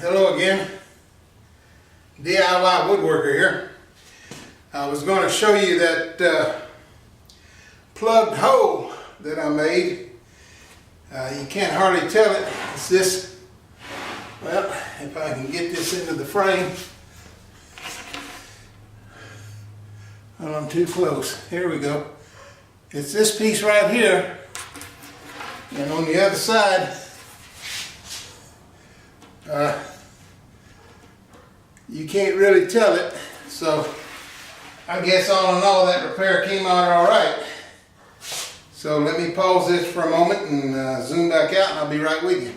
Hello again, DIY woodworker here. I was going to show you that plugged hole that I made. You can't hardly tell it. It's this, well, if I can get this into the frame. Well, I'm too close. Here we go. It's this piece right here, and on the other side, you can't really tell it, so I guess all in all that repair came out all right. So let me pause this for a moment and zoom back out, and I'll be right with you.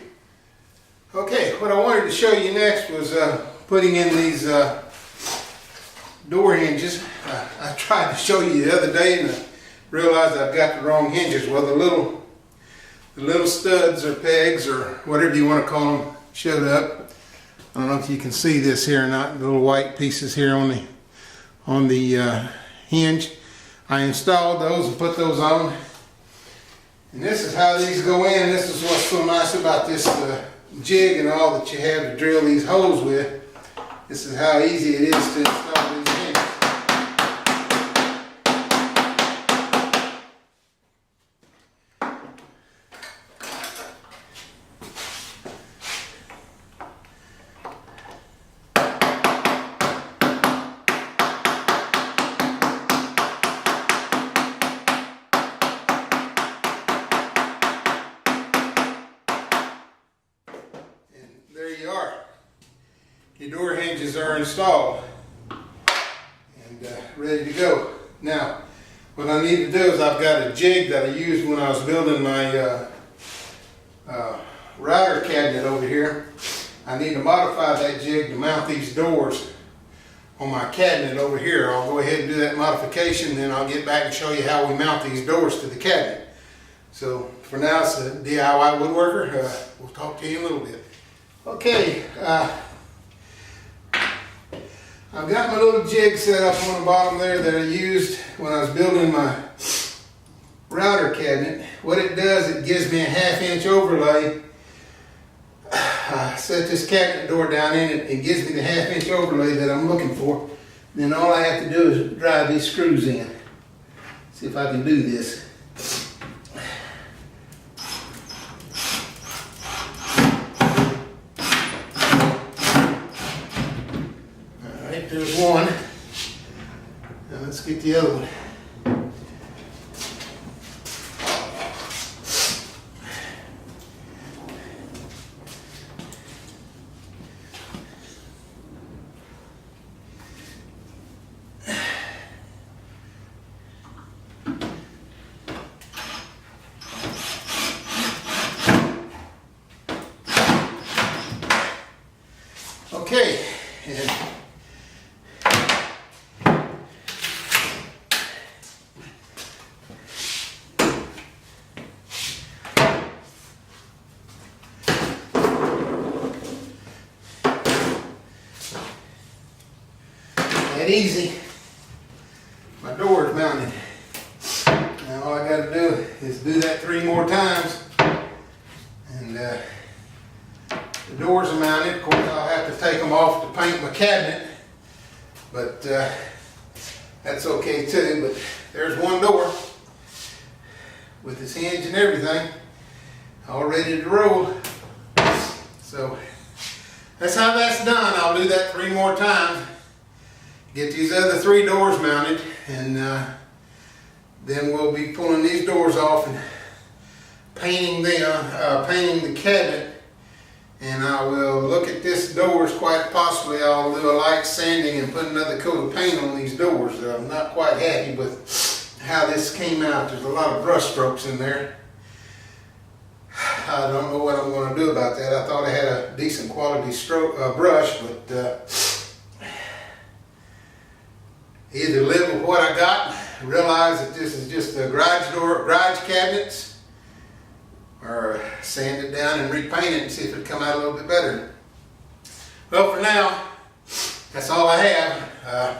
Okay, what I wanted to show you next was putting in these door hinges. I tried to show you the other day and I realized I've got the wrong hinges. Well, the little studs or pegs or whatever you want to call them showed up. I don't know if you can see this here or not, the little white pieces here on the hinge. I installed those and put those on. And this is how these go in. This is what's so nice about this jig and all that you have to drill these holes with. This is how easy it is to install these hinges. There you are. Your door hinges are installed and ready to go. Now, what I need to do is I've got a jig that I used when I was building my router cabinet over here. I need to modify that jig to mount these doors on my cabinet over here. I'll go ahead and do that modification, then I'll get back and show you how we mount these doors to the cabinet. So for now, it's a DIY woodworker. We'll talk to you in a little bit. Okay, I've got my little jig set up on the bottom there that I used when I was building my router cabinet. What it does, it gives me a 1/2 inch overlay. I set this cabinet door down in it. It gives me the 1/2 inch overlay that I'm looking for. Then all I have to do is drive these screws in. See if I can do this. There's one. Now let's get the other one. Okay. And that easy. My door is mounted. Now all I got to do is do that 3 more times, and the doors are mounted. Of course, I'll have to take them off to paint my cabinet, but that's okay too. But there's one door with its hinge and everything, all ready to roll. So that's how that's done. I'll do that 3 more times. Get these other 3 doors mounted, and then we'll be pulling these doors off and painting the cabinet. And I will look at this doors. Quite possibly I'll do a light sanding and put another coat of paint on these doors. I'm not quite happy with how this came out. There's a lot of brush strokes in there. I don't know what I'm going to do about that. I thought I had a decent quality brush, but either live with what I got, realize that this is just a garage cabinets, or sand it down and repaint it and see if it'd come out a little bit better. Well, for now, that's all I have.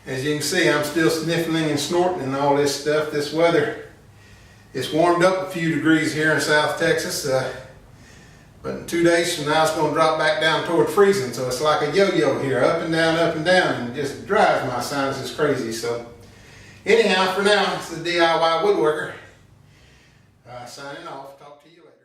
As you can see, I'm still sniffling and snorting and all this stuff. This weather, it's warmed up a few degrees here in South Texas. But in 2 days from now, it's going to drop back down toward freezing. So it's like a yo-yo here, up and down, and it just drives my sinuses crazy. So anyhow, for now, it's the DIY woodworker. Signing off. Talk to you later.